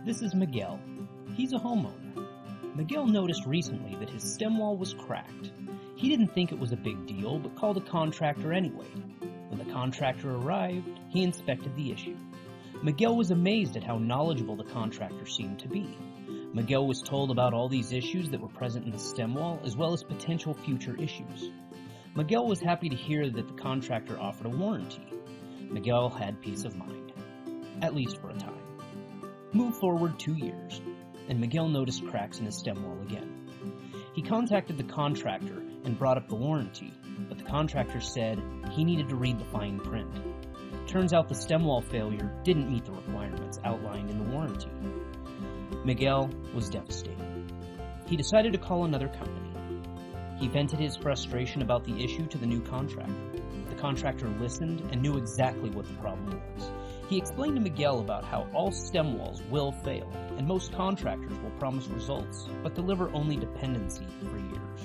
This is Miguel. He's a homeowner. Miguel noticed recently that his stem wall was cracked. He didn't think it was a big deal, but called a contractor anyway. When the contractor arrived, he inspected the issue. Miguel was amazed at how knowledgeable the contractor seemed to be. Miguel was told about all these issues that were present in the stem wall, as well as potential future issues. Miguel was happy to hear that the contractor offered a warranty. Miguel had peace of mind, at least for a time. Move forward 2 years, and Miguel noticed cracks in his stem wall again. He contacted the contractor and brought up the warranty, but the contractor said he needed to read the fine print. Turns out the stem wall failure didn't meet the requirements outlined in the warranty. Miguel was devastated. He decided to call another company. He vented his frustration about the issue to the new contractor. The contractor listened and knew exactly what the problem was. He explained to Miguel about how all stem walls will fail, and most contractors will promise results, but deliver only dependency for years.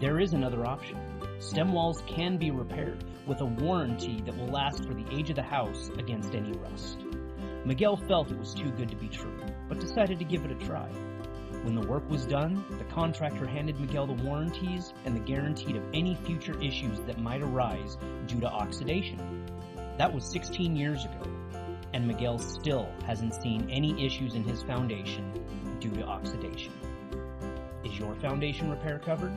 There is another option. Stem walls can be repaired with a warranty that will last for the age of the house against any rust. Miguel felt it was too good to be true, but decided to give it a try. When the work was done, the contractor handed Miguel the warranties and the guarantee of any future issues that might arise due to oxidation. That was 16 years ago, and Miguel still hasn't seen any issues in his foundation due to oxidation. Is your foundation repair covered?